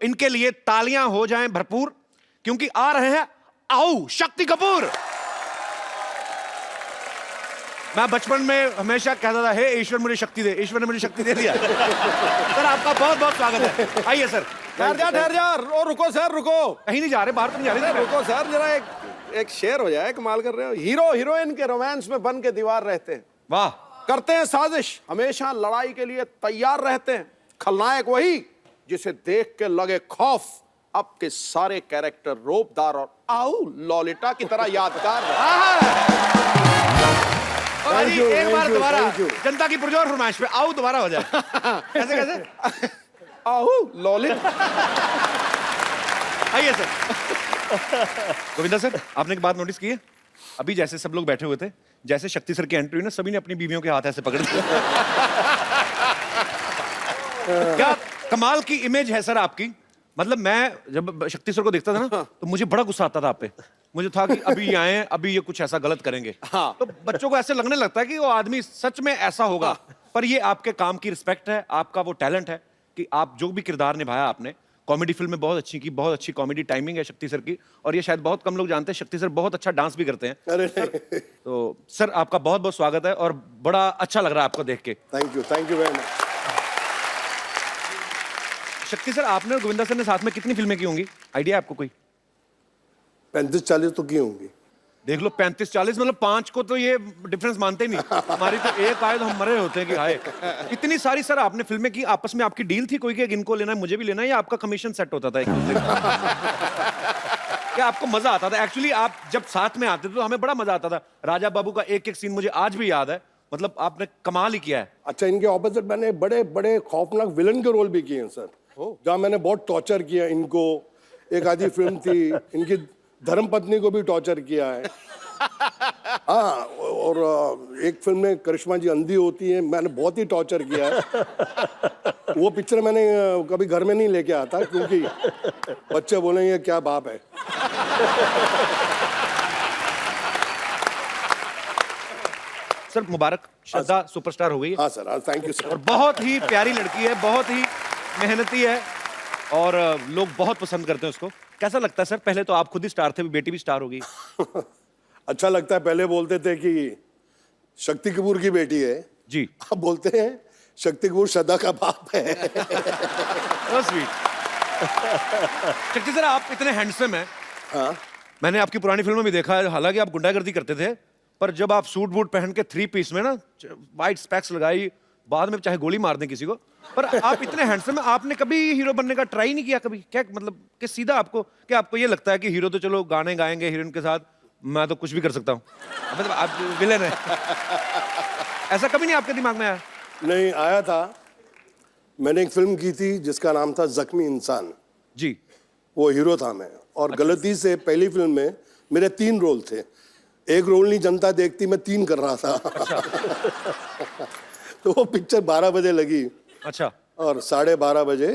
इनके लिए तालियां हो जाएं भरपूर, क्योंकि आ रहे हैं आओ शक्ति कपूर। मैं बचपन में हमेशा कहता था, हे ईश्वर मुझे शक्ति दे। ईश्वर ने मुझे शक्ति दे दिया। सर आपका बहुत बहुत स्वागत है, आइए सर। ठहर जा और रुको सर, रुको। कहीं नहीं जा रहे, बाहर तो नहीं जा रहे। रुको सर, जरा एक शेर हो जाए। कमाल कर रहे हो। हीरो हीरोइन के रोमांस में बन के दीवार रहते हैं, वाह। करते हैं साजिश, हमेशा लड़ाई के लिए तैयार रहते हैं। खलनायक वही जिसे देख के लगे खौफ। अब के सारे कैरेक्टर रोबदार और आओ लॉलिटा की तरह यादगार। एक बार दोबारा जनता की पुरजोर फरमाइश पे आओ दोबारा हो जाए। कैसे कैसे? आओ लॉलिटा। आइए सर। गोविंदा सर, आपने एक बात नोटिस की है? अभी जैसे सब लोग बैठे हुए थे, जैसे शक्ति सर की एंट्री हुई ना, सभी ने अपनी बीवियों के हाथ ऐसे पकड़ लिए। क्या कमाल की इमेज है सर आपकी। मतलब मैं जब शक्ति सर को देखता था ना, तो मुझे बड़ा गुस्सा आता था आप पे। मुझे था कि अभी ये आए, अभी ये कुछ ऐसा गलत करेंगे। हाँ। तो बच्चों को ऐसे लगने लगता है कि वो आदमी सच में ऐसा होगा। पर ये आपके काम की रिस्पेक्ट है, आपका वो टैलेंट है कि आप जो भी किरदार निभाया आपने। कॉमेडी फिल्म में बहुत अच्छी की, बहुत अच्छी कॉमेडी टाइमिंग है शक्ति सर की। और ये शायद बहुत कम लोग जानते हैं, शक्ति सर बहुत अच्छा डांस भी करते हैं। अरे तो सर आपका बहुत बहुत स्वागत है और बड़ा अच्छा लग रहा है आपको देख के। Thank you very much. शक्ति सर, आपने और गोविंदा सर ने साथ में कितनी फिल्में की होंगी? आइडिया आपको कोई? 35-40 तो की होंगी। देख लो, 35-40 मतलब 5 को तो ये डिफरेंस मानते ही नहीं। हमारी तो एक आए तो हम मरे होते हैं कि हाय। इतनी सारी सर आपने फिल्में की, आपस में आपकी डील थी कोई कि इनको लेना है मुझे भी लेना है, या आपका कमीशन सेट होता था एक दूसरे का? क्या आपको मजा आता था? एक्चुअली आप जब साथ में आते थे तो हमें बड़ा मजा आता था। राजा बाबू का एक एक सीन मुझे आज भी याद है। मतलब आपने कमाल ही किया है। अच्छा, इनके ऑपोजिट मैंने बड़े बड़े खौफनाक विलन के रोल भी किए हैं सर, जहाँ मैंने बहुत टॉर्चर किया इनको। एक आधी फिल्म थी, इनकी धर्मपत्नी को भी टॉर्चर किया है। हाँ, और एक फिल्म में करिश्मा जी अंधी होती है, मैंने बहुत ही टॉर्चर किया है। वो पिक्चर मैंने कभी घर में नहीं लेके आता, क्योंकि बच्चे बोलेंगे क्या बाप है। सर मुबारक, श्रद्धा सुपरस्टार हो गई है। हाँ सर, थैंक यू सर। और बहुत ही प्यारी लड़की है, बहुत ही मेहनती है और लोग बहुत पसंद करते हैं उसको। कैसा लगता है सर? पहले तो आप खुद ही स्टार थे, बेटी भी स्टार हो गई। अच्छा लगता है। पहले बोलते थे कि शक्ति कपूर की बेटी है जी, अब बोलते हैं शक्ति कपूर श्रद्धा का बाप है। स्वीट। शक्ति सर, आप इतने हैंडसम हैं। हाँ, मैंने आपकी पुरानी फिल्मों में देखा है, हालांकि आप गुंडागर्दी करते थे, पर जब आप सूट बूट पहन के 3 पीस में ना, वाइट स्पेक्स लगाई, बाद में चाहे गोली मार दें किसी को, पर आप इतने हैंडसम हैं। आपने कभी हीरो बनने का ट्राई नहीं किया कभी? क्या मतलब कि सीधा आपको, क्या आपको ये लगता है कि हीरो तो चलो गाने गाएंगे हीरोइन के साथ, मैं तो कुछ भी कर सकता हूँ, मतलब आप विलेन है? ऐसा कभी नहीं आपके दिमाग में आया? नहीं आया था। मैंने एक फिल्म की थी जिसका नाम था जख्मी इंसान जी। वो हीरो था मैं, और गलती से पहली फिल्म में मेरे 3 रोल थे। एक रोल नहीं जनता देखती, मैं 3 कर रहा था। तो वो पिक्चर 12 बजे लगी। अच्छा। और 12:30 बजे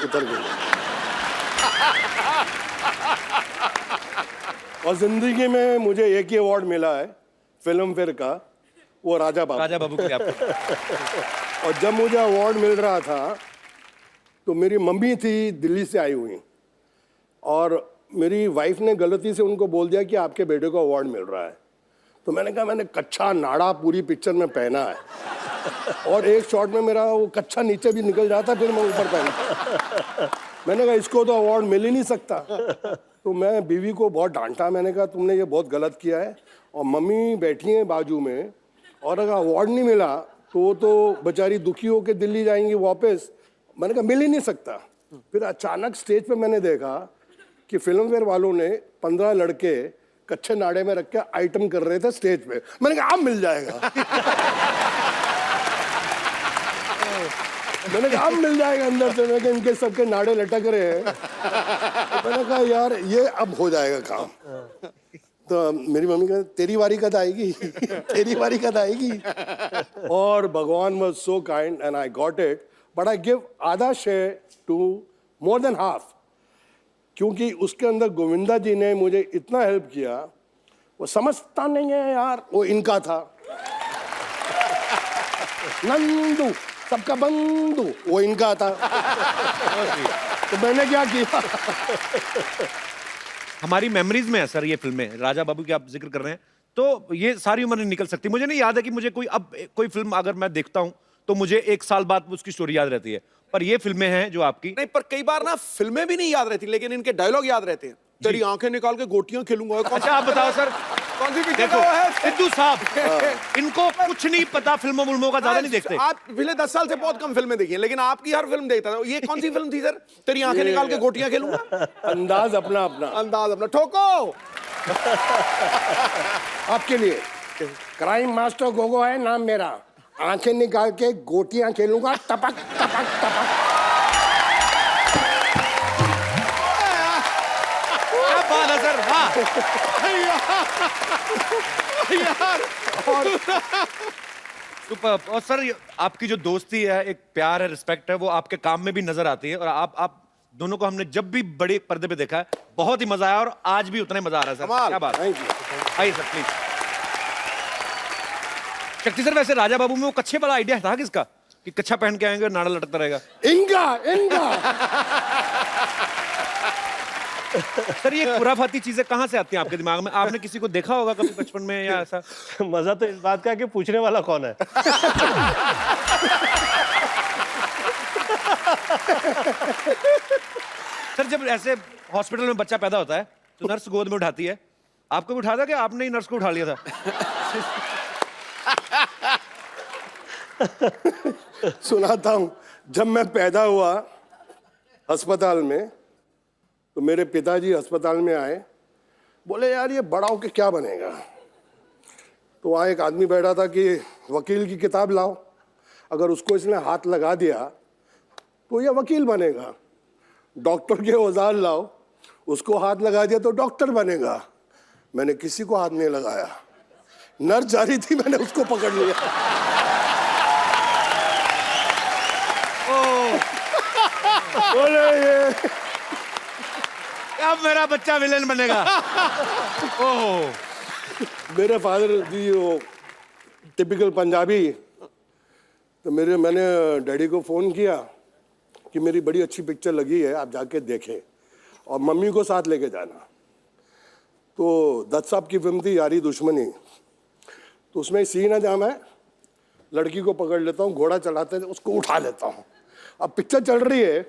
उतर गई। और जिंदगी में मुझे एक ही अवार्ड मिला है फिल्म फेयर का, वो राजा बाबू के लिए आपको। और जब मुझे अवार्ड मिल रहा था तो मेरी मम्मी थी दिल्ली से आई हुई, और मेरी वाइफ ने गलती से उनको बोल दिया कि आपके बेटे को अवार्ड मिल रहा है। तो मैंने कहा मैंने कच्चा नाड़ा पूरी पिक्चर में पहना है, और एक शॉट में मेरा वो कच्चा नीचे भी निकल जाता, फिर मैं ऊपर पहनता। मैंने कहा इसको तो अवार्ड मिल ही नहीं सकता। तो मैं बीवी को बहुत डांटा, मैंने कहा तुमने ये बहुत गलत किया है। और मम्मी बैठी हैं बाजू में, और अगर अवार्ड नहीं मिला तो वो तो बेचारी दुखी होकर दिल्ली जाएंगी वापस। मैंने कहा मिल ही नहीं सकता। फिर अचानक स्टेज पे मैंने देखा कि फिल्म फेयर वालों ने 15 लड़के कच्चे नाड़े में रख के आइटम कर रहे थे स्टेज पे। मैंने कहा अब मिल जाएगा। मैंने कहा अब मिल जाएगा अंदर से। मैंने कहा इनके सबके नाड़े लटक रहे हैं। तो मैंने कहा यार ये अब हो जाएगा काम। तो मेरी मम्मी कहती तेरी बारी कद आएगी, तेरी बारी कद आएगी। और Bhagwan was so kind and I got it, but I give आधा share to more than half, क्योंकि उसके अंदर गोविंदा जी ने मुझे इतना हेल्प किया। वो समझता नहीं है यार, वो इनका था नंदू सबका बंधु, वो इनका था। तो मैंने क्या किया, हमारी मेमोरीज में है सर ये फिल्में, राजा बाबू की आप जिक्र कर रहे हैं, तो ये सारी उम्र नहीं निकल सकती। मुझे नहीं याद है कि मुझे कोई फिल्म अगर मैं देखता हूं तो मुझे 1 साल बाद उसकी स्टोरी याद रहती है, पर ये फिल्में हैं जो आपकी। नहीं, पर कई बार ना फिल्में भी नहीं याद रहती, लेकिन इनके डायलॉग याद रहते हैं। तेरी आंखें निकाल के गोटियां खेलूंगा। अच्छा आप बताओ सर, कौन सी पिक्चर देखो का वो है? सिद्धू साहब, इनको कुछ नहीं पता, फिल्मों का ज्यादा नहीं देखते। आप पिछले 10 साल से बहुत कम फिल्में देखी हैं, लेकिन आपकी हर फिल्म देखता था। ये कौन सी फिल्म थी सर? तेरी आंखें निकाल के गोटियां खेलूंगा। अंदाज अपना अपना, अंदाज अपना। ठोको। आपके लिए क्राइम मास्टर गोगो है नाम मेरा, आंखें निकाल के गोटियां खेलूंगा, टपक टपक टपक। क्या बात है सर, वाह यार, सुपर। और सर आपकी जो दोस्ती है, एक प्यार है, रिस्पेक्ट है, वो आपके काम में भी नजर आती है। और आप दोनों को हमने जब भी बड़े पर्दे पे देखा है बहुत ही मजा आया, और आज भी उतना ही मजा आ रहा है सर। कमाल। क्या बात है। Thank you. आइए सर प्लीज। शक्ति सर, वैसे राजा बाबू में वो कच्छे वाला आइडिया था किसका, कि कच्छा पहन के आएंगे और नाड़ा लटकता रहेगा? इनका सर ये खुराफाती चीजें कहाँ से आती हैं आपके दिमाग में? आपने किसी को देखा होगा कभी बचपन में या ऐसा? मजा तो इस बात का है कि पूछने वाला कौन है। सर जब ऐसे हॉस्पिटल में बच्चा पैदा होता है तो नर्स गोद में उठाती है, आपको भी उठाता कि आपने ही नर्स को उठा लिया था? सुनाता हूं, जब मैं पैदा हुआ अस्पताल में, तो मेरे पिताजी अस्पताल में आए, बोले यार ये बड़ा होके क्या बनेगा? तो वहाँ एक आदमी बैठा था कि वकील की किताब लाओ, अगर उसको इसने हाथ लगा दिया तो ये वकील बनेगा। डॉक्टर के औजार लाओ, उसको हाथ लगा दिया तो डॉक्टर बनेगा। मैंने किसी को हाथ नहीं लगाया, नर्स जा रही थी, मैंने उसको पकड़ लिया। बोले ये अब मेरा बच्चा विलेन बनेगा। ओह, मेरे फादर जी वो टिपिकल पंजाबी, तो मैंने डैडी को फ़ोन किया कि मेरी बड़ी अच्छी पिक्चर लगी है, आप जाके देखें और मम्मी को साथ लेके जाना। तो दत्त साहब की फिल्म थी यारी दुश्मनी, तो उसमें सीन है जहाँ मैं लड़की को पकड़ लेता हूँ, घोड़ा चलाते हैं, उसको उठा लेता हूँ। अब पिक्चर चल रही है,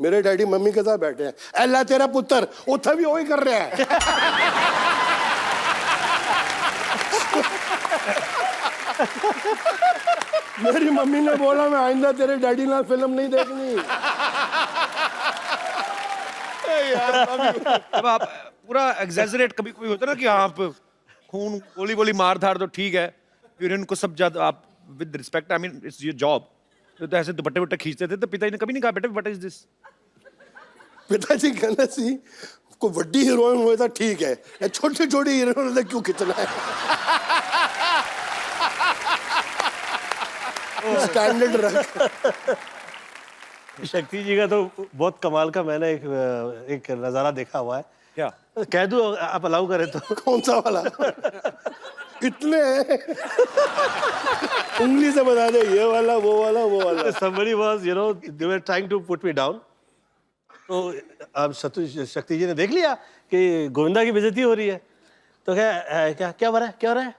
मेरे डैडी मम्मी के साथ बैठे हैं, अल्लाह तेरा पुत्र उठा भी वही कर रहा है। मेरी मम्मी ने बोला मैं आइंदा तेरे डैडी ना फिल्म नहीं देखनी। अब आप पूरा एग्जैजरेट कभी कोई होता है ना कि आप खून गोली गोली मार धार तो ठीक है, फिर इनको सब ज्यादा आप with respect, I mean it's your job, तो ऐसे दुपट्टे वट्टे खींचते थे, तो पिताजी ने कभी नहीं कहा बेटा व्हाट इज दिस? पिताजी कहने सी कोई वड्डी हीरोइन हुए था ठीक है, छोटी छोटी हीरोइन ने क्यों खींचना है? स्टैंडर्ड रख। शक्ति जी का तो बहुत कमाल का मैंने एक नजारा देखा हुआ है। क्या कह दूं आप अलाउ करें तो? कौन सा वाला? कितने हैं? उंगली से बता दे, ये वाला वो वाला वो वाला। Somebody was, you know, they were trying to put me down. तो अब शक्ति जी ने देख लिया कि गोविंदा की बेइज्जती हो रही है, तो क्या क्या हो रहा है, क्या हो रहा है,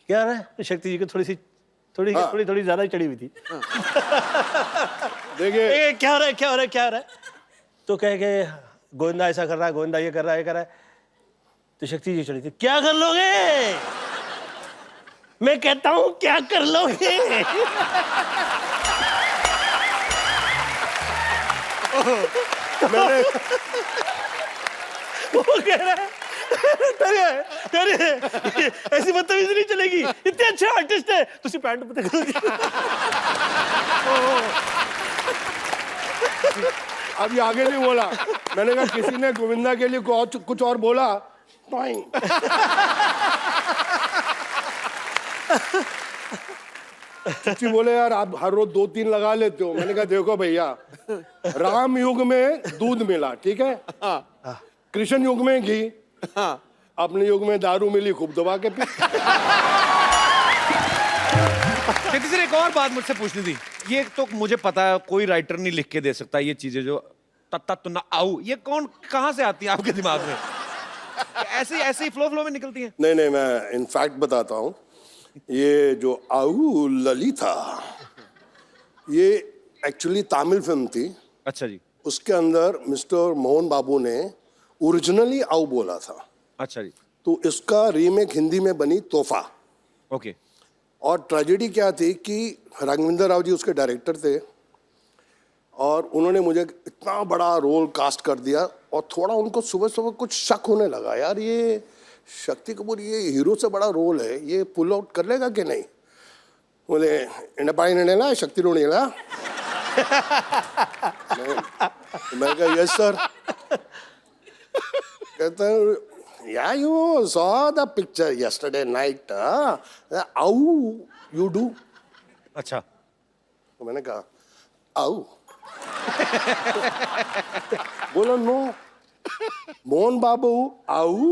क्या हो रहा है? तो शक्ति जी को थोड़ी ज्यादा ही चढ़ी हुई थी। देखिए क्या हो रहा है, क्या हो रहा है, क्या हो रहा है? तो कह के गोविंदा ऐसा कर रहा है, गोविंदा ये कर रहा है, ये कर रहा है। तो शक्ति जी चढ़ी थी, क्या कर लोगे? मैं कहता हूं क्या कर लोगे? मैंने वो कह रहा है अरे ऐसी बदतमीजी नहीं चलेगी, इतने अच्छे आर्टिस्ट है, तुसी पैंट पता करोगे। अभी आगे नहीं बोला, मैंने कहा किसी ने गोविंदा के लिए कुछ और बोला। चची बोले यार आप हर रोज 2-3 लगा लेते हो। मैंने कहा देखो भैया, राम युग में दूध मिला, ठीक है, कृष्ण युग में घी, अपने युग में दारू मिली, खूब दबा के पी। शक्ति सर एक और बात मुझसे पूछनी थी, ये तो मुझे पता है कोई राइटर नहीं लिख के दे सकता ये चीजें जो तत्ता तुन्ना आऊ, ये कौन कहाँ से आती है आपके दिमाग में? ऐसे ऐसे फ्लो में निकलती हैं? नहीं नहीं, मैं इनफैक्ट बताता हूँ, ये जो आऊ ललिता, ये एक्चुअली तमिल फिल्म थी। अच्छा जी। उसके अंदर मिस्टर मोहन बाबू ने ओरिजिनली आऊ बोला था, अच्छा जी। तो इसका रीमेक हिंदी में बनी तोहफा। ओके। और ट्रेजेडी क्या थी कि राघवेंद्र राव जी उसके डायरेक्टर थे, और उन्होंने मुझे इतना बड़ा रोल कास्ट कर दिया, और थोड़ा उनको सुबह सुबह कुछ शक होने लगा, यार ये शक्ति कपूर ये हीरो से बड़ा रोल है, ये पुल आउट कर लेगा कि नहीं। बोले इंडपाई नेला शक्ति रोनेला। मैं कहा यस सर। कहते हैं या you saw the picture yesterday night, आऊ यू डू। अच्छा। तो मैंने कहा आऊ। बोला नो मोहन बाबू आऊ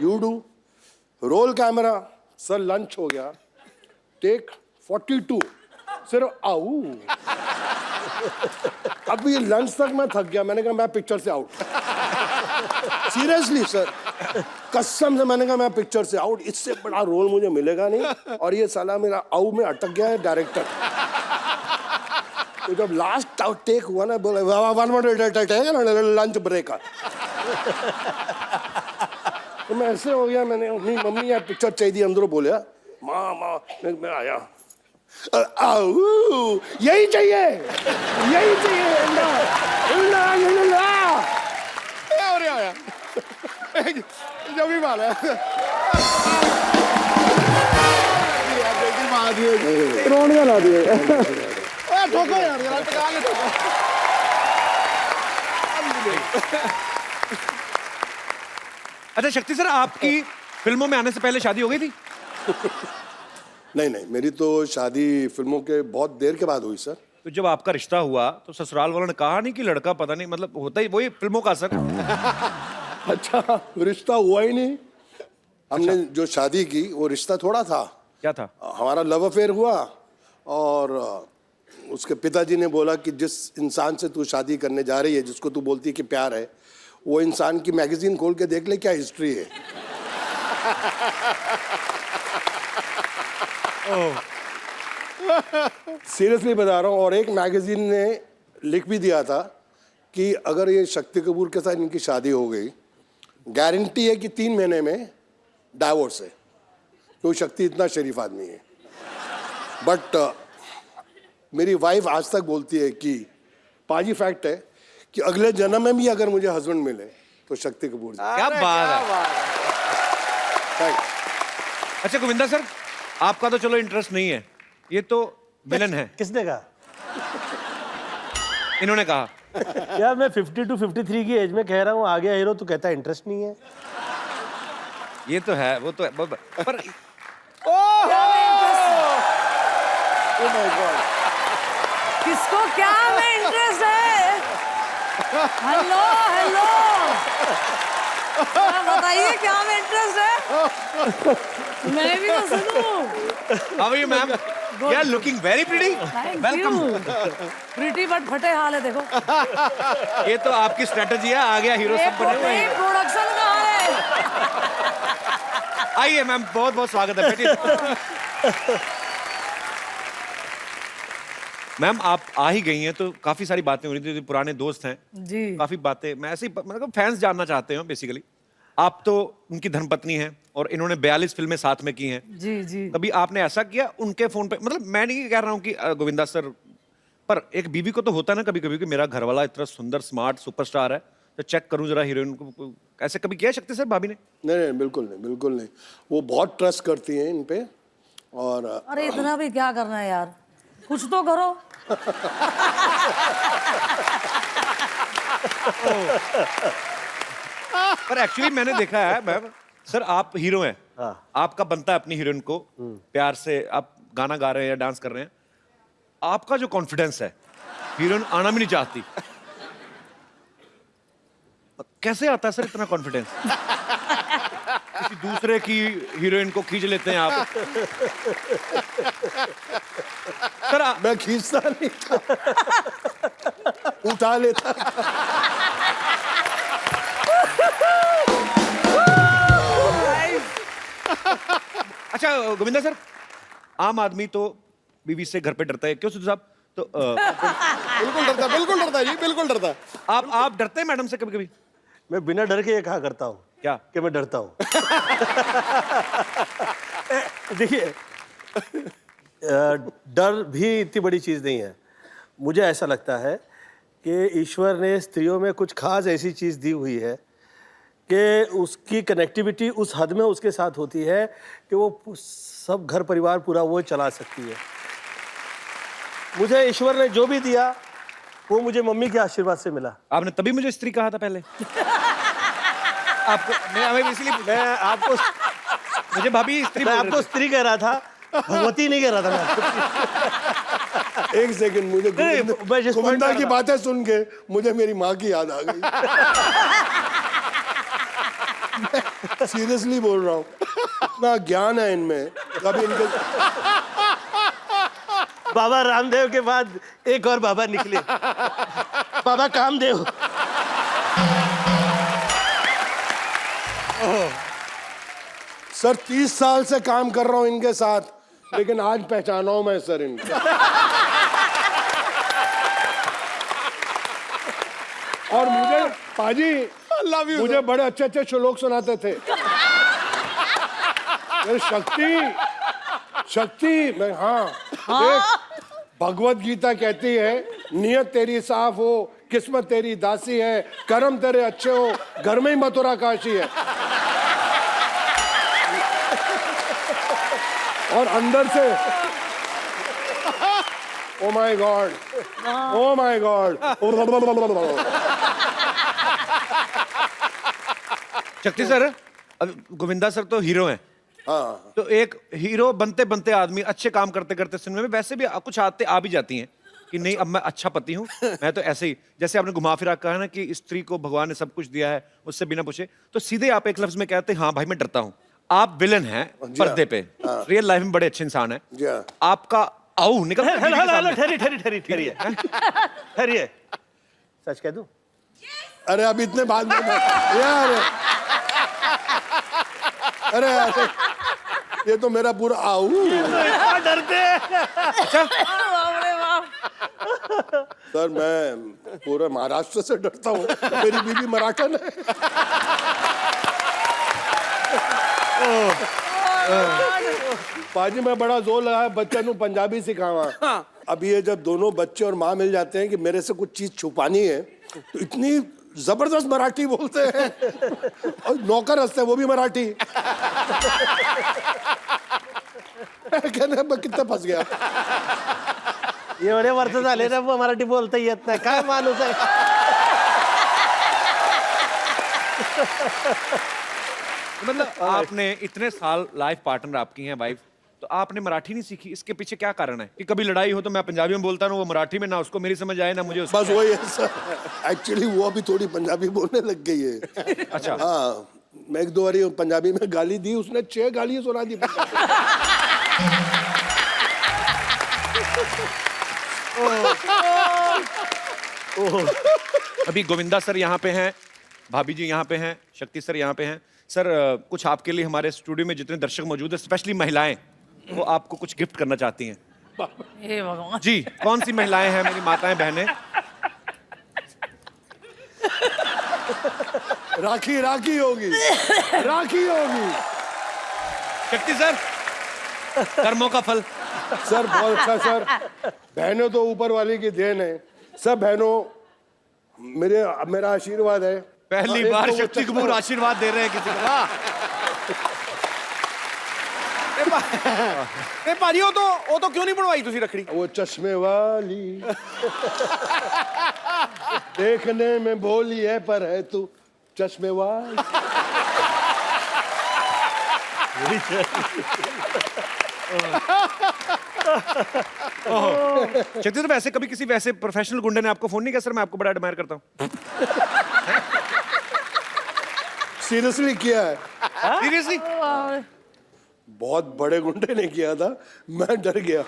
you do. Roll camera sir, lunch हो गया, टेक 42, सिर्फ आऊ। अभी लंच तक मैं थक गया, मैंने कहा मैं पिक्चर से आउट। सीरियसली सर, कसम से मैंने कहा मैं पिक्चर से आउट, इससे बड़ा रोल मुझे मिलेगा नहीं। और ये साला मेरा आऊ में अटक गया है डायरेक्टर। तो जब लास्ट टेक हुआ ना, बोले लंच ब्रेक। तो मैं ऐसे हो गया, मैंने अपनी मम्मी यार पिक्चर चाहिए अंदरों बोले, माँ माँ मैं आया, आऊ यही चाहिए, यही चाहिए। जब भी मारा रोने ला दिए। ठोको यार, जरा टका के ठोको। अच्छा शक्ति सर, आपकी फिल्मों में आने से पहले शादी हो गई थी? नहीं नहीं, मेरी तो शादी फिल्मों के बहुत देर के बाद हुई सर। तो जब आपका रिश्ता हुआ तो ससुराल वालों ने कहा नहीं कि लड़का पता नहीं, मतलब होता ही वही फिल्मों का असर? अच्छा, रिश्ता हुआ ही नहीं। हमने जो शादी की वो रिश्ता थोड़ा था। क्या था? हमारा लव अफेयर हुआ, और उसके पिताजी ने बोला कि जिस इंसान से तू शादी करने जा रही है, जिसको तू बोलती है कि प्यार है, वो इंसान की मैगजीन खोल के देख ले क्या हिस्ट्री है। सीरियसली बता रहा हूँ। और एक मैगजीन ने लिख भी दिया था कि अगर ये शक्ति कपूर के साथ इनकी शादी हो गई, गारंटी है कि 3 महीने में डाइवोर्स है, क्योंकि शक्ति इतना शरीफ आदमी है। बट मेरी वाइफ आज तक बोलती है कि पाजी फैक्ट है कि अगले जन्म में भी अगर मुझे हस्बैंड मिले तो शक्ति कपूर जी। क्या बात है। Thanks। अच्छा गोविंदा सर, आपका तो चलो इंटरेस्ट नहीं है, ये तो विलन है। किसने कहा? इन्होंने कहा। यार मैं 50 to 53 की एज में कह रहा हूँ आ गया हीरो, तो कहता है इंटरेस्ट नहीं है। ये तो है, वो तो है, पर किसको क्या में इंटरेस्ट है? हेलो हेलो, बताइए क्या में इंटरेस्ट है? मैं भी तो सुनूं। How are you ma'am? You are looking very pretty. Welcome. Pretty but फटे हाल है, देखो। ये तो आपकी स्ट्रेटजी है, आ गया हीरो सब बने हुए हैं। प्रोडक्शन कहाँ है? आइए मैम, बहुत बहुत स्वागत है, बैठिए। मैम आप आ ही गई हैं तो काफी सारी बातें हो रही थी, पुराने दोस्त हैं जी। काफी बातें, मैं ऐसे ही मतलब फैंस जानना चाहते हैं बेसिकली। आप तो उनकी धर्मपत्नी हैं और इन्होंने 42 फिल्में साथ में की हैं। जी जी। कभी आपने ऐसा किया उनके फोन पे? मतलब मैं नहीं कह रहा हूँ कि गोविंदा सर, पर एक बीवी को तो होता है ना कभी कभी कि मेरा घरवाला इतना सुंदर स्मार्ट सुपरस्टार है, तो चेक करूं जरा हीरोइन को। ऐसे कभी किया शक्ति सर भाभी ने? नहीं नहीं, बिल्कुल नहीं, बिल्कुल नहीं। वो बहुत ट्रस्ट करती हैं इन पे। और अरे इतना भी क्या करना है यार, कुछ तो करो। पर एक्चुअली मैंने देखा है मैम सर, आप हीरो हैं, आपका बनता है अपनी हीरोइन को प्यार से, आप गाना गा रहे हैं या डांस कर रहे हैं, आपका जो कॉन्फिडेंस है हीरोइन आना भी नहीं चाहती, कैसे आता है सर इतना कॉन्फिडेंस? किसी दूसरे की हीरोइन को खींच लेते हैं आप। सर मैं खींचता नहीं था। उठा लेता। अच्छा गोविंदा सर, आम आदमी तो बीवी से घर पे डरता है, क्यों सिद्धू साहब? तो बिल्कुल डरता है जी, बिल्कुल डरता है। आप डरते हैं मैडम से कभी कभी? मैं बिना डर के ये कहा करता हूँ क्या? कि मैं डरता हूँ। देखिए, डर भी इतनी बड़ी चीज़ नहीं है। मुझे ऐसा लगता है कि ईश्वर ने स्त्रियों में कुछ खास ऐसी चीज़ दी हुई है कि उसकी कनेक्टिविटी उस हद में उसके साथ होती है कि वो सब घर परिवार पूरा वो चला सकती है। मुझे ईश्वर ने जो भी दिया वो मुझे मम्मी के आशीर्वाद से मिला। आपने तभी मुझे स्त्री कहा था पहले? आपको मैं इसलिए मैं आपको मुझे भाभी स्त्री मैं बोल रहे आपको थे। स्त्री कह रहा था, भगवती नहीं कह रहा था मैं आपको। एक सेकंड, मुझे मैं जिस point गोविंदा पर की था- बातें सुन के मुझे मेरी माँ की याद आ गई। सीरियसली बोल रहा हूँ, इतना ज्ञान है इनमें। कभी इनके बाबा रामदेव के बाद एक और बाबा निकले, बाबा कामदेव। सर 30 साल से काम कर रहा हूँ इनके साथ, लेकिन आज पहचाना हूं मैं सर इनको। और मुझे पाजी लव यू। मुझे बड़े अच्छे अच्छे श्लोक सुनाते थे। अरे शक्ति मैं, हाँ देख, भगवत गीता कहती है नियत तेरी साफ हो, किस्मत तेरी दासी है, कर्म तेरे अच्छे हो, घर में ही मथुरा काशी है। और अंदर से oh my God, oh my God. शक्ति सर, अब गोविंदा सर तो हीरो हैं। हाँ, तो एक हीरो बनते बनते आदमी अच्छे काम करते करते सिनेमा में वैसे भी कुछ आते आ भी जाती हैं कि नहीं अब मैं अच्छा पति हूँ, मैं तो ऐसे ही, जैसे आपने घुमा फिरा कहा ना कि स्त्री को भगवान ने सब कुछ दिया है उससे बिना पूछे, तो सीधे आप एक लफ्ज में कहते हैं हाँ भाई मैं डरता हूँ। आप विलन हैं पर्दे पे, रियल लाइफ में बड़े अच्छे इंसान हैं। जी हाँ। आपका आऊ निकल ठहरिए, सच कह दूं? अरे अब इतने बाद में यार, अरे यार, ये तो मेरा पूरा आऊ। डरते हैं। बाप रे बाप। सर मैं पूरे महाराष्ट्र से डरता हूँ, मेरी बीवी मराठन है। पाजी मैं बड़ा जोर लगाया बच्चे नू पंजाबी सिखावा। अब ये जब दोनों बच्चे और माँ मिल जाते हैं कि मेरे से कुछ चीज छुपानी है, तो इतनी जबरदस्त मराठी बोलते हैं, और नौकर हंसते हैं वो भी मराठी। कहने मैं कितना फंस गया। एवढे वर्ष झाले ना मराठी बोलता येत नाही, काय माणूस आहे। मतलब आपने इतने साल लाइफ पार्टनर आपकी हैं वाइफ, तो आपने मराठी नहीं सीखी, इसके पीछे क्या कारण है कि कभी लड़ाई हो तो मैं पंजाबी में बोलता हूँ, वो मराठी में, ना उसको मेरी समझ आए ना मुझे उसको। बस वही है सर, एक्चुअली वो अभी थोड़ी पंजाबी बोलने लग गई है। अच्छा। हाँ, मैं एक दो बारी पंजाबी में गाली दी, उसने 6 गालियां सुना दी। अभी गोविंदा सर यहाँ पे हैं, भाभी जी यहाँ पे हैं, शक्ति सर यहाँ पे हैं। सर कुछ आपके लिए हमारे स्टूडियो में जितने दर्शक मौजूद हैं, स्पेशली महिलाएं, वो आपको कुछ गिफ्ट करना चाहती हैं। हे भगवान। जी, कौन सी महिलाएं हैं मेरी माताएं बहनें? राखी राखी होगी, राखी होगी। शक्ति सर, कर्मों का फल। सर बहुत अच्छा सर, बहनों तो ऊपर वाले की देन है। सब बहनों मेरा आशीर्वाद है। पहली एक बार तो वो शक्ति चश्मा- कपूर आशीर्वाद दे रहे हैं किसी को। वाह। भाजी वो तो क्यों नहीं बनवाई तुसी रखड़ी? वो चश्मे वाली देखने में भोली है पर है तू चश्मे वाली। शक्ति सर, वैसे कभी किसी वैसे प्रोफेशनल गुंडे ने आपको फोन नहीं किया? सर मैं आपको बड़ा एडमायर करता हूँ। सीरियसली किया है। सीरियसली? बहुत बड़े गुंडे ने किया था, मैं डर गया।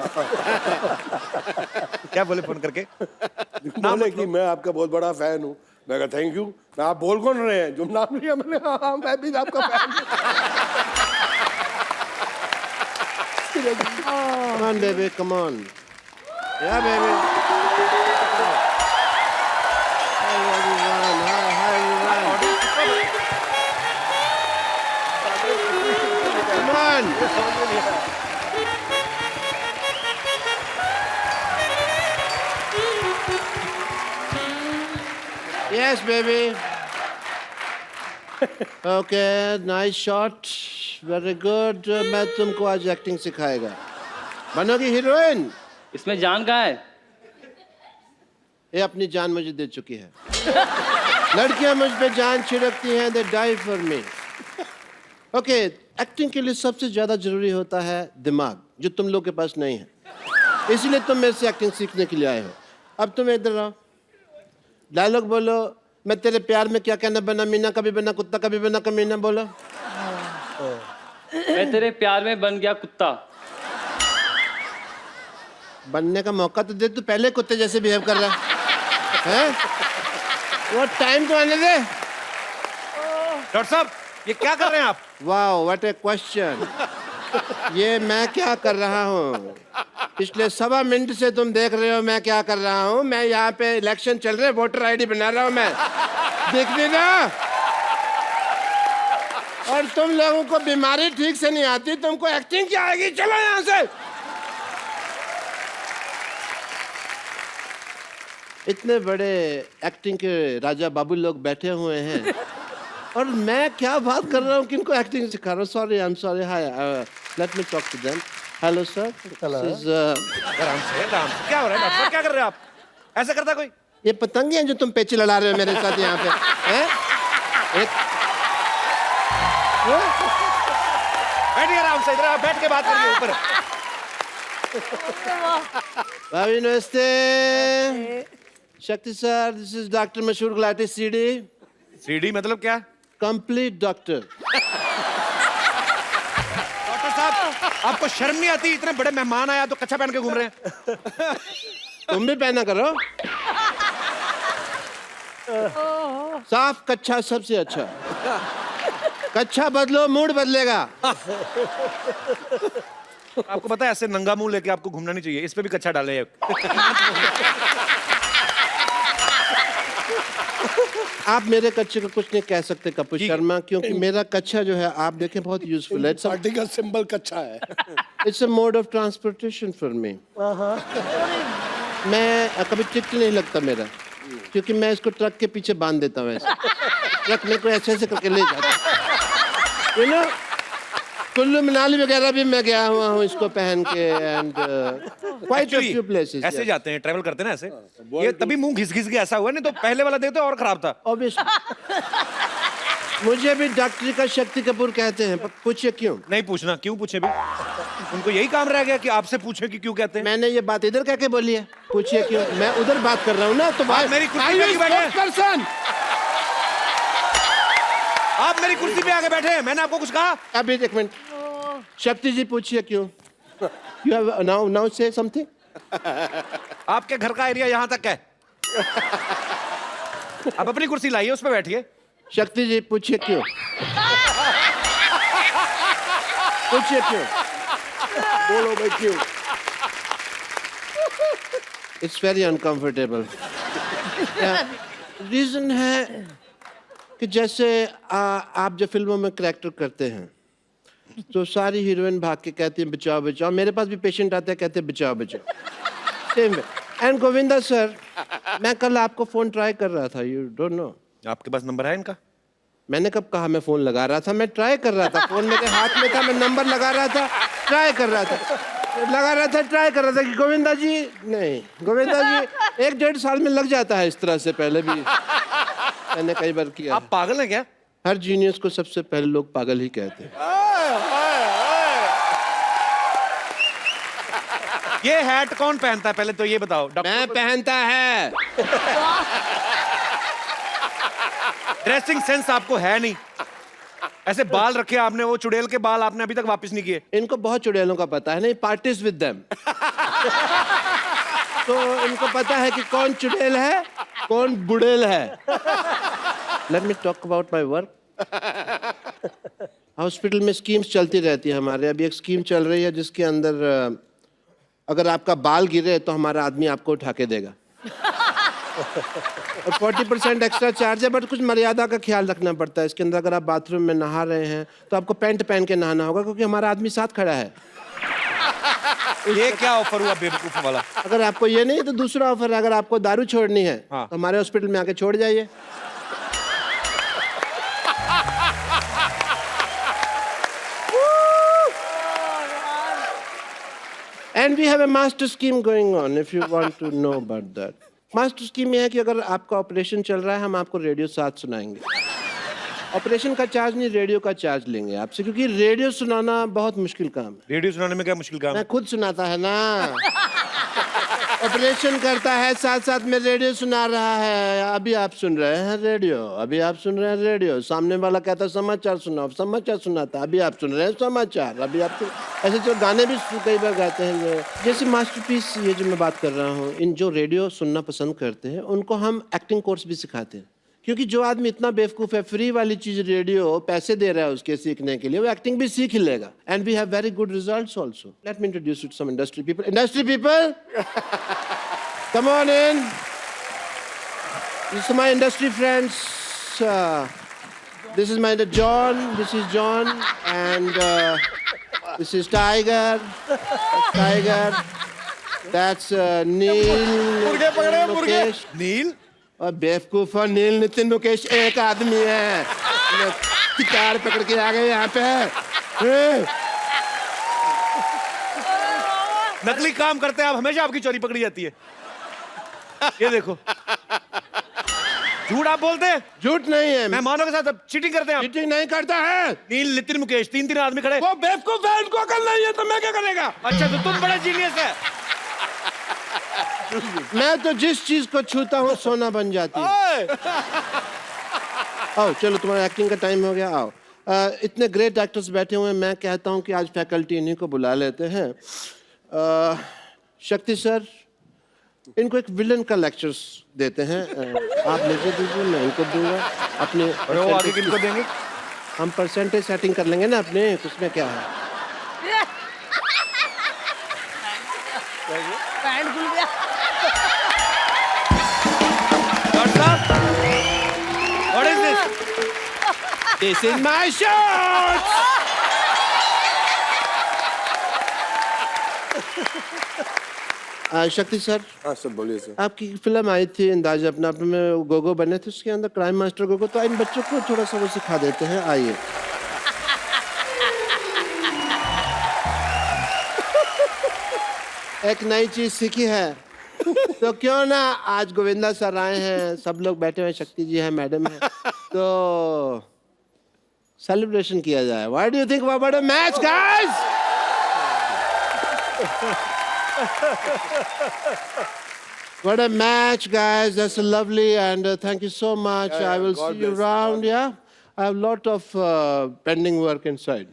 क्या बोले फोन करके? बोले कि मैं आपका बहुत बड़ा फैन हूँ। मैं कहा थैंक यू। मैं आप बोल कौन रहे हैं? जो नाम लिया मैंने, हाँ मैं भी आपका फैन हूँ। Come on, baby, come on. Yeah, baby. Hi, everyone. Hi, everyone. Come on. Yes, baby. Okay, nice shot. Very good. मैं तुमको आज एक्टिंग सिखाएगा। बनोगी हीरोइन। इसमें जान कहाँ है? ये अपनी जान मुझे दे चुकी है। लड़कियां मुझ पे जान छिड़कती हैं, they die for me. Okay, acting के लिए सबसे ज्यादा जरूरी होता है दिमाग, जो तुम लोग के पास नहीं है। इसलिए तुम मेरे से एक्टिंग सीखने के लिए आए हो। अब तुम इधर आओ, डायलॉग बोलो। मैं तेरे प्यार में क्या कहना बना मीना, कभी बना कुत्ता, कभी बना कमीना। बोलो। मैं तेरे प्यार में बन गया कुत्ता। बनने का मौका तो दे, तू पहले कुत्ते जैसे बिहेव कर रहा है। वो टाइम तो आने दे। डॉक्टर साहब, ये क्या कर रहे हैं आप? Wow, what A question. ये मैं क्या कर रहा हूँ? पिछले 1.25 मिनट से तुम देख रहे हो मैं क्या कर रहा हूँ। मैं यहाँ पे इलेक्शन चल रहे, वोटर आईडी बना रहा हूँ मैं। देख देना। और तुम लोगों को बीमारी ठीक से नहीं आती, तुमको एक्टिंग क्या आएगी? चलो यहाँ से। इतने बड़े एक्टिंग के राजा बाबू लोग बैठे हुए हैं और मैं क्या बात कर रहा हूँ, किनको एक्टिंग सिखा रहा हूँ। Sorry, I am sorry. Hi, let me talk to them. Hello sir. आराम से, आराम से। क्या हो रहा है डॉक्टर साहब? क्या कर रहे हैं आप? ऐसा करता कोई? ये पतंगे हैं जो तुम पेची लड़ा रहे हो मेरे साथ यहाँ पे, हैं? बैठिए आराम से, इधर आप बैठ के बात करिए ऊपर। भाभी नमस्ते। शक्ति सर, दिस इज डॉक्टर मशहूर गुलाटी सीडी। सीडी मतलब क्या? Complete doctor. डॉक्टर साहब, आपको शर्म नहीं आती? इतने बड़े मेहमान आया तो कच्छा पहन के घूम रहे हैं। तुम भी पहना करो। साफ कच्छा सबसे अच्छा। कच्छा बदलो, मूड बदलेगा। आपको पता है ऐसे नंगा मुंह लेके आपको घूमना नहीं चाहिए। इस पे भी कच्छा डाले हैं। आप मेरे कच्चे को कुछ नहीं कह सकते कपूर शर्मा, क्योंकि मेरा कच्छा जो है आप देखें बहुत यूजफुल है। पार्टी का सिंबल कच्चा है। It's a mode of transportation for me. मैं कभी टिकट नहीं लगता मेरा, क्योंकि मैं इसको ट्रक के पीछे बांध देता हूँ ऐसे। ट्रक में कोई ऐसे ऐसे करके ले जाता। यू नो, कुल्लू मनाली वगैरह भी मैं गया हुआ हूँ इसको पहन के। And quite a few places. ऐसे जाते हैं, ट्रैवल करते हैं ना ऐसे। ये तभी मुंह घिस घिस के ऐसा हुआ, नहीं तो पहले वाला देखते और खराब था। ऑब्वियसली। मुझे भी डॉक्टरी का शक्ति कपूर कहते हैं, पूछिए क्यों? नहीं पूछना, क्यों पूछे भी? उनको यही काम रह गया कि आपसे पूछे कि क्यों कहते हैं। मैंने ये बात इधर कह के बोली है, पूछिए क्यों? मैं उधर बात कर रहा हूँ ना, तो आप मेरी कुर्सी पे क्यों बैठे हैं? पर्सन। आप मेरी कुर्सी पे आके बैठे हैं, मैंने आपको कुछ कहा? अभी एक मिनट, शक्ति जी पूछिए क्यों? You have now say something. आपके घर का एरिया यहाँ तक है। अब अपनी कुर्सी लाइए, उस पे बैठिए। शक्ति जी पूछिए क्यों? पूछिए क्यों? बोलो भाई क्यों? It's very uncomfortable. रीजन है कि जैसे आप जो फिल्मों में करैक्टर करते हैं तो सारी हीरोइन भाग के कहती हैं बचाओ बचाओ। मेरे पास भी पेशेंट आते हैं, कहते हैं बचाओ बचाओ। Same way. And Govinda sir, मैं कल आपको फोन ट्राई कर रहा था, यू डोंट नो। आपके पास नंबर है इनका? मैंने कब कहा मैं फोन लगा रहा था? मैं ट्राई कर रहा था, फोन मेरे हाथ में था, मैं नंबर लगा रहा था, ट्राई कर रहा था, ट्राई कर रहा था कि गोविंदा जी नहीं, गोविंदा जी 1-1.5 साल में लग जाता है इस तरह से। पहले भी मैंने कई बार किया। आप पागल हैं क्या? हर जीनियस को सबसे पहले लोग पागल ही कहते हैं। ये हैट कौन पहनता है पहले तो ये बताओ? मैं पहनता है। ड्रेसिंग सेंस आपको है नहीं। ऐसे बाल रखे आपने, वो चुड़ैल के बाल आपने अभी तक वापस नहीं किए। इनको बहुत चुड़ैलों का पता है, नहीं पार्टीज विद देम। तो इनको पता है कि कौन चुड़ैल है, कौन बुड़ैल है। Late me talk about my work. Hospital में स्कीम्स चलती रहती है हमारे। अभी एक स्कीम चल रही है जिसके अंदर अगर आपका बाल गिरे तो हमारा आदमी आपको उठा के देगा। और 40% एक्स्ट्रा चार्ज है, बट कुछ मर्यादा का ख्याल रखना पड़ता है। इसके अंदर अगर आप बाथरूम में नहा रहे हैं तो आपको पैंट पहन के नहाना होगा, क्योंकि हमारा आदमी साथ खड़ा है। ये क्या ऑफर हुआ बेवकूफ वाला? अगर आपको ये नहीं तो दूसरा ऑफर है, अगर आपको दारू छोड़नी है हाँ। तो हमारे हॉस्पिटल में आके छोड़ जाइए। And we have a master scheme going on if you want to know about that. Master scheme ये है कि अगर आपका ऑपरेशन चल रहा है हम आपको रेडियो साथ सुनाएंगे। ऑपरेशन का चार्ज नहीं, रेडियो का चार्ज लेंगे आपसे, क्योंकि रेडियो सुनाना बहुत मुश्किल काम है। रेडियो सुनाने में क्या मुश्किल काम है? मैं खुद सुनाता है ना। ऑपरेशन करता है, साथ साथ में रेडियो सुना रहा है। अभी आप सुन रहे हैं रेडियो, अभी आप सुन रहे हैं रेडियो। सामने वाला कहता है समाचार सुनाओ, समाचार सुनाता, अभी आप सुन रहे हैं समाचार, अभी आप ऐसे जो गाने भी कई बार गाते हैं। जैसे मास्टरपीस ये जो मैं बात कर रहा हूँ, इन जो रेडियो सुनना पसंद करते हैं उनको हम एक्टिंग कोर्स भी सिखाते हैं, क्योंकि जो आदमी इतना बेवकूफ है, फ्री वाली चीज रेडियो पैसे दे रहा है उसके सीखने के लिए, वो एक्टिंग भी सीख ही लेगा। And we have very good results also. Let me introduce you to some industry people. Industry people, come on in. This is my industry friends. This is my John, this is John, and this is Tiger, Tiger, that's Neel, Mukesh. Neel? और बेवकूफ और नील नितिन मुकेश एक आदमी है। Guitar पकड़ के आ गए यहाँ पे। नकली काम करते हैं आप, हमेशा आपकी चोरी पकड़ी जाती है। ये देखो, झूठ आप बोलते हैं। झूठ नहीं है, मेहमानों के साथ चीटिंग करते हैं आप। चीटिंग नहीं करता है। नील, नितिन, मुकेश, तीन आदमी खड़े। वो बेवकूफ है, इनको अकल नहीं है तो मैं क्या करेगा। अच्छा, तो तुम बड़ा जीनियस है। मैं तो जिस चीज को छूता हूँ सोना बन जाती है। आओ चलो, तुम्हारा एक्टिंग का टाइम हो गया, आओ। इतने ग्रेट एक्टर्स बैठे हुए हैं, मैं कहता हूँ कि आज फैकल्टी इन्हीं को बुला लेते हैं। शक्ति सर, इनको एक विलन का लेक्चर्स देते हैं। आप मुझे दीजिए, मैं इनको दूंगा। अपने वो आगे किनको देंगे? हम परसेंटेज सेटिंग कर लेंगे ना अपने, उसमें क्या है। पैंट खुल गया। What is this? This is my shirt. शक्ति सर। हाँ सर, बोलिए सर। आपकी फिल्म आई थी अंदाज़ अपना अपने में, गोगो बने थे, उसके अंदर क्राइम मास्टर गोगो। तो इन बच्चों को थोड़ा सा वो सिखा देते हैं, आइए। एक नई चीज सीखी है तो क्यों ना आज गोविंदा सर आए हैं, सब लोग बैठे हुए, शक्ति जी है, मैडम है, तो सेलिब्रेशन किया जाए। Why do you think about a match guys? What a match, guys. That's lovely, and thank you so much. I will see you around, yeah? I have lot of pending work inside.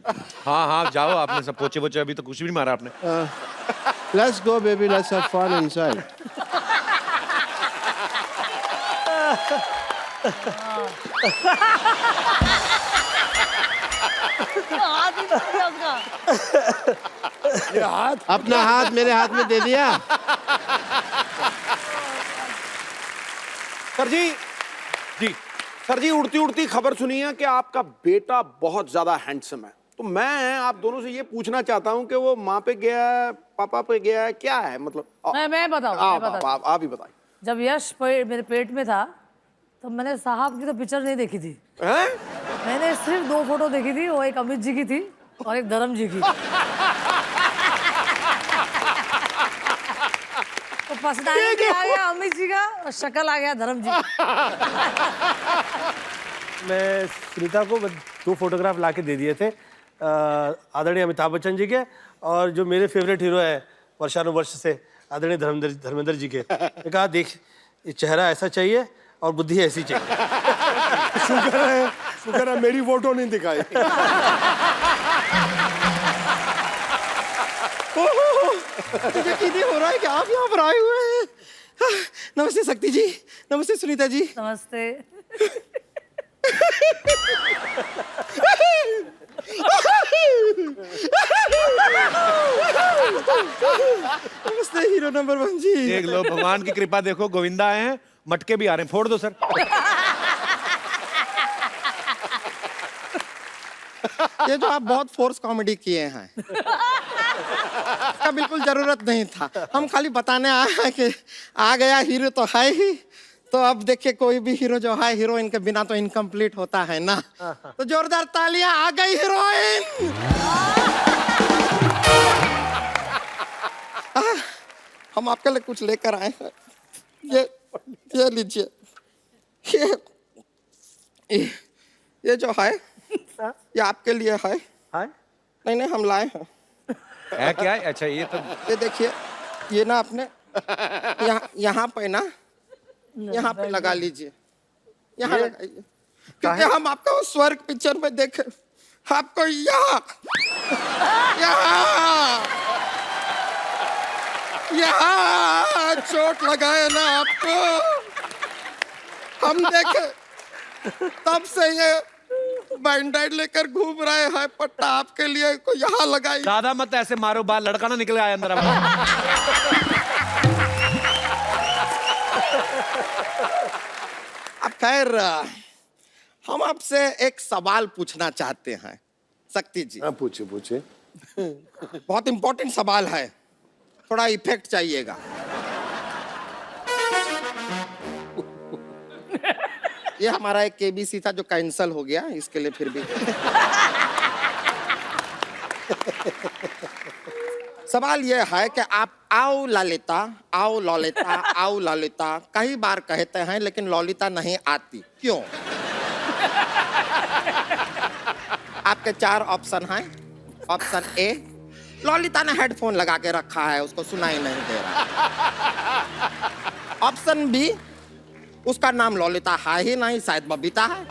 हाँ हाँ, जाओ। आपने सब पोचे पोचे, अभी तो कुछ भी नहीं मारा आपने। Let's go, baby. Let's have fun inside. हाथ ही टूट गया उसका। ये हाथ अपना हाथ मेरे हाथ में दे दिया। सर जी, जी सर जी, उड़ती उड़ती खबर सुनी है कि आपका बेटा बहुत ज्यादा हैंडसम है। तो मैं आप दोनों से ये पूछना चाहता हूं कि वो माँ पे गया है, पापा पे गया है, क्या है मतलब? मैं बताऊं, आप ही बताइए। जब यश मेरे पेट में था तो मैंने साहब की तो पिक्चर नहीं देखी थी। हैं? मैंने सिर्फ 2 फोटो देखी थी, वो एक अमित जी की थी और एक धर्म जी की। तो पछताने पे आ गया अमित जी का और शक्ल आ गया धर्म जी की। मैं सुनीता को 2 फोटोग्राफ ला के दे दिए थे, आदरणीय अमिताभ बच्चन जी के, और जो मेरे फेवरेट हीरो है वर्षानुवर्ष से, आदरणीय धर्मेंद्र जी के। मैं कहा देख, ये चेहरा ऐसा चाहिए और बुद्धि ऐसी चाहिए। शुक्र है शुक्र है मेरी फोटो नहीं दिखाई। मुझे कीजिए हो रहा है कि आप यहाँ पर आए हुए हैं। नमस्ते शक्ति जी, नमस्ते सुनीता जी। नमस्ते। नमस्ते हीरो नंबर 1 जी। देख लो, भगवान की कृपा देखो, गोविंदा आए हैं, मटके भी आ रहे हैं, फोड़ दो सर। ये जो आप बहुत फोर्स कॉमेडी किए हैं, इसका बिल्कुल जरूरत नहीं था। हम खाली बताने आए हैं कि आ गया हीरो तो है ही, तो अब देखिए कोई भी हीरो जो है हीरोइन के बिना तो इनकम्प्लीट होता है ना। तो जोरदार तालियां, आ गई हीरोइन। हम आपके लिए कुछ लेकर आए हैं। ये लीजिए। ये जो है ये आपके लिए है। नहीं नहीं, हम लाए हैं। है क्या है? अच्छा, ये तो ये देखिए, ये ना आपने यहाँ पे ना, यहाँ पे लगा लीजिए, यहाँ लगाइए, क्योंकि हम आपको वो स्वर्ग पिक्चर में देखे, आपको यहाँ चोट लगाए ना आपको, हम देखे, तब से ये बैंडेड लेकर घूम रहे हैं। पट्टा आपके लिए को यहाँ लगाई। ज्यादा मत ऐसे मारो, बाल लड़का ना निकले आए अंदर। अब खैर, हम आपसे एक सवाल पूछना चाहते हैं शक्ति जी। हाँ, पूछे पूछे। बहुत इंपॉर्टेंट सवाल है, थोड़ा इफेक्ट चाहिएगा। ये हमारा एक केबीसी था जो कैंसिल हो गया, इसके लिए फिर भी सवाल ये है कि आप आओ ललिता, आओ ललिता, आओ ललिता कई बार कहते हैं, लेकिन ललिता नहीं आती, क्यों? आपके 4 ऑप्शन हैं। ऑप्शन ए, ललिता ने हेडफोन लगा के रखा है, उसको सुनाई नहीं दे रहा। ऑप्शन बी, उसका नाम ललिता है ही नहीं, शायद बबीता है,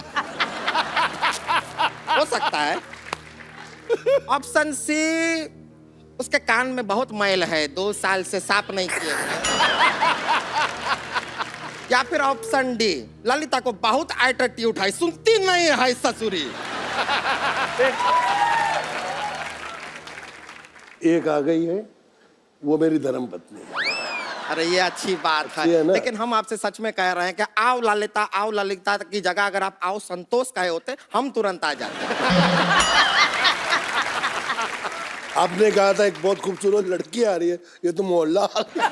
हो सकता है। ऑप्शन सी, उसके कान में बहुत मैल है, 2 साल से साफ नहीं किए हैं। या फिर ऑप्शन डी, ललिता को बहुत एटीट्यूड है, सुनती नहीं है ससुरी। एक आ गई है, वो मेरी धर्मपत्नी है। अरे ये अच्छी बात अच्छी है है, ना? लेकिन हम आपसे सच में कह रहे हैं कि आओ ललिता की जगह अगर आप आओ संतोष कहे होते, हम तुरंत आ जाते। आपने कहा था एक बहुत खूबसूरत लड़की आ रही है, ये तो मोहल्ला आ गया।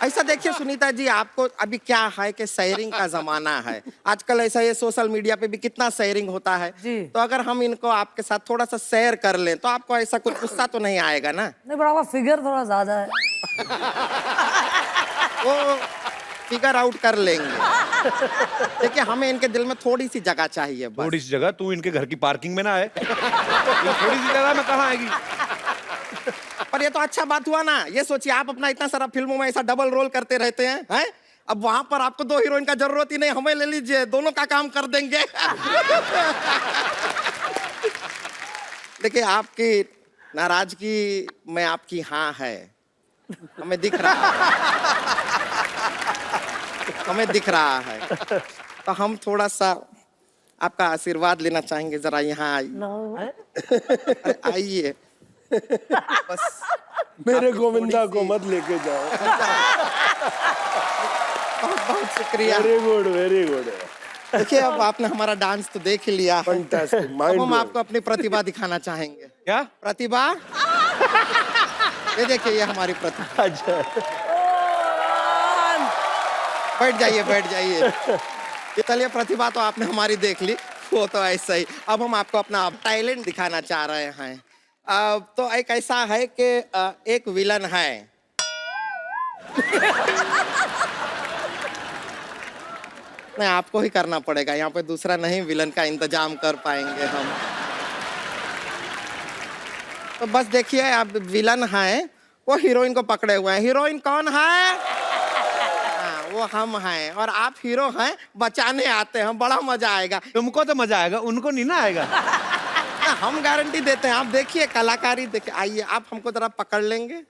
ऐसा देखिए सुनीता जी, आपको अभी क्या है कि शेयरिंग का जमाना है आजकल। ऐसा ये सोशल मीडिया पे भी कितना शेयरिंग होता है जी। तो अगर हम इनको आपके साथ थोड़ा सा शेयर कर लें तो आपको ऐसा कुछ गुस्सा तो नहीं आएगा ना? नहीं, बड़ा आपका फिगर थोड़ा ज्यादा है। वो फिगर आउट कर लेंगे। देखिए, हमें इनके दिल में थोड़ी सी जगह चाहिए बस। थोड़ी सी जगह, तू इनके घर की पार्किंग में ना आए। ये थोड़ी सी जगह में कहाँ आएगी? पर ये तो अच्छा बात हुआ ना। ये सोचिए, आप अपना इतना सारा फिल्मों में ऐसा डबल रोल करते रहते हैं? अब वहां पर आपको 2 हीरोइन का जरूरत ही नहीं, हमें ले लीजिए, दोनों का काम कर देंगे। देखिए, आपकी नाराजगी में आपकी हाँ है, हमें दिख रहा है, हमें दिख रहा है। तो हम थोड़ा सा आपका आशीर्वाद लेना चाहेंगे, जरा यहाँ आइए। अरे आइए बस। मेरे गोविंदा को मत लेके जाओ। बहुत बहुत शुक्रिया। Very good, very good. देखिए, अब आपने हमारा डांस तो देख ही लिया है। फैंटास्टिक, अब माइंड हम आपको अपनी प्रतिभा दिखाना चाहेंगे। क्या प्रतिभा? ये देखिए, ये हमारी प्रतिभा। अच्छा, बैठ जाइए, बैठ जाइए। ये चलिए, प्रतिभा तो आपने हमारी देख ली, वो तो ऐसा ही। अब हम आपको अपना टैलेंट दिखाना चाह रहे हैं। तो एक ऐसा है कि एक विलन है। नहीं, आपको ही करना पड़ेगा, यहाँ पे दूसरा नहीं विलन का इंतजाम कर पाएंगे हम। तो बस देखिए, अब विलन है, वो हीरोइन को पकड़े हुए हैं। हीरोइन कौन है? वो हम हैं और आप हीरो हैं, बचाने आते हैं, बड़ा मजा आएगा। तुमको तो मजा आएगा, उनको नहीं ना आएगा। हम गारंटी देते हैं, आप देखिए कलाकारी देखिए। आइए आप हमको जरा पकड़ लेंगे। और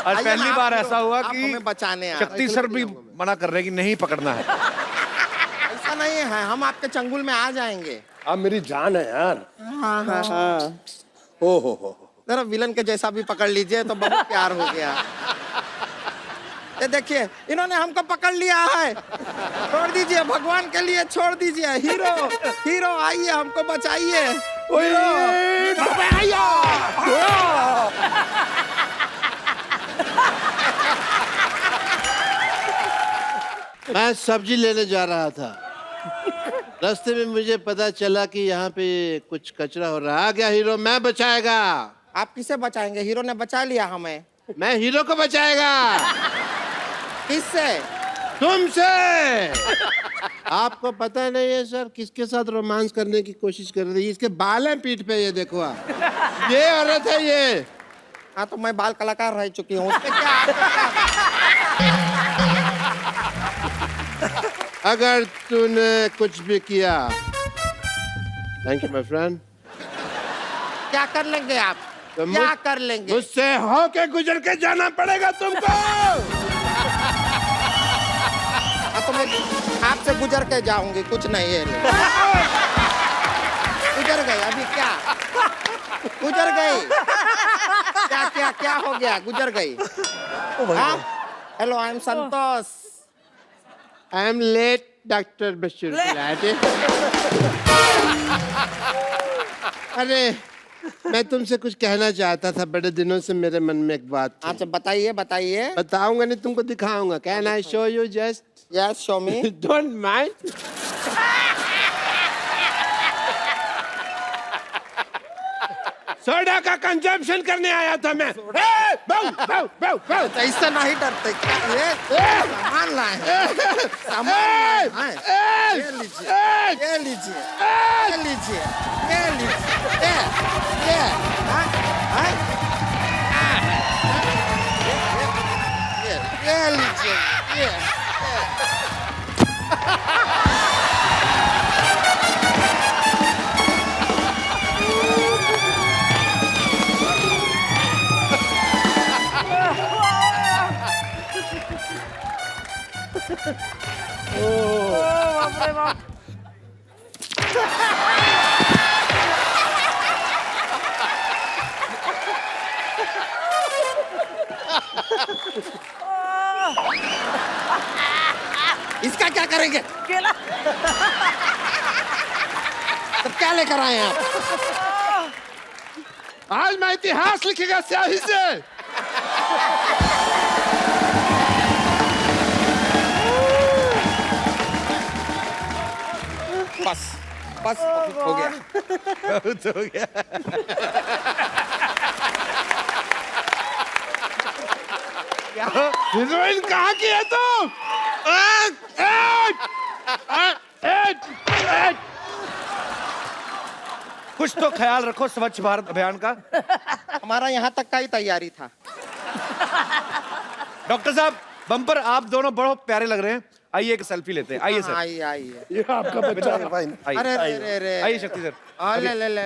आइए पहली ना, बार आप ऐसा हुआ आप कि हमें बचाने आए। शक्ति सर भी मना कर रहे हैं कि नहीं पकड़ना है। ऐसा नहीं है, हम आपके चंगुल में आ जाएंगे। आप मेरी जान है यार। हाँ हाँ हाँ। ओ हो। जरा विलन के जैसा भी पकड़ लीजिए तो बहुत प्यार हो गया। ये देखिए इन्होंने हमको पकड़ लिया है, छोड़ दीजिए, भगवान के लिए छोड़ दीजिए। हीरो हीरो आइए हमको बचाइए। मैं सब्जी लेने जा रहा था, रास्ते में मुझे पता चला कि यहाँ पे कुछ कचरा हो रहा है। आ गया हीरो, मैं बचाएगा। आप किसे बचाएंगे? हीरो ने बचा लिया हमें। मैं हीरो को बचाएगा। किससे? तुमसे। आपको पता नहीं है सर किसके साथ रोमांस करने की कोशिश कर रही है? इसके बाल हैं पीठ पे, ये देखो आप। ये औरत है ये। हाँ तो मैं बाल कलाकार रह चुकी हूँ, उसमें क्या आपका? अगर तूने कुछ भी किया, थैंक यू माय फ्रेंड, क्या कर लेंगे आप? तो क्या कर लेंगे? मुझसे होके गुजर के जाना पड़ेगा तुमको। हाँ तो मैं आपसे गुजर के जाऊंगी, कुछ नहीं है। गुजर गई अभी क्या? गुजर गई क्या? क्या क्या हो गया? गुजर गई। Hello I am Santosh. I am late doctor Bashir Gulati. अरे मैं तुमसे कुछ कहना चाहता था, बड़े दिनों से मेरे मन में एक बात थी। अच्छा बताइए बताइए। बताऊंगा नहीं, तुमको दिखाऊंगा। Can I show you just? Yes show me. Don't mind. Soda का कंजम्पशन करने आया था मैं। ऐसा नहीं डरते क्या? ये सामान लाए हैं, सामान लाए हैं। ये लीजिए, ये लीजिए, ये लीजिए, ये लीजिए, ये हाँ, हाँ, ये लीजिए, ये इसका क्या करेंगे? केला। तब क्या लेकर आए हैं आप? आज मैं इतिहास लिखेगा स्याही से। बस बस हो गया। बहुत हो गया। हीरोइन कहाँ की है तुम? कुछ तो ख्याल रखो स्वच्छ भारत अभियान का। हमारा यहाँ तक का ही तैयारी था। डॉक्टर साहब बम्पर आप दोनों बहुत प्यारे लग रहे हैं, आइए एक सेल्फी लेते हैं। आइए सर, आइए आइए। ये आपका बच्चा है। अरे आइए रे रे रे। आइए शक्ति सर। ले ले ले।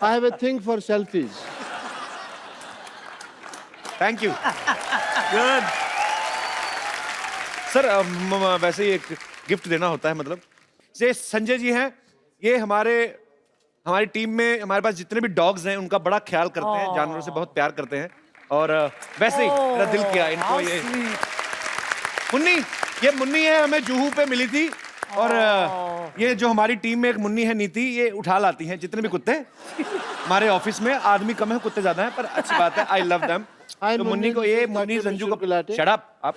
I have a thing for selfies. Thank you. Good sir, वैसे ही एक गिफ्ट देना होता है, मतलब ये संजय जी हैं, ये हमारी टीम में हमारे पास जितने भी डॉग्स हैं उनका बड़ा ख्याल करते हैं, जानवरों से बहुत प्यार करते हैं। और वैसे ही मेरा दिल किया इनको ये मुन्नी, ये मुन्नी है, हमें जुहू पे मिली थी। और ये जो हमारी टीम में एक मुन्नी है नीति, ये उठा लाती हैं जितने भी कुत्ते हमारे ऑफिस में। आदमी कम है, कुत्ते ज्यादा हैं, पर अच्छी बात है। I love them. तो मुन्नी को ये मुन्नी संजू को शट अप आप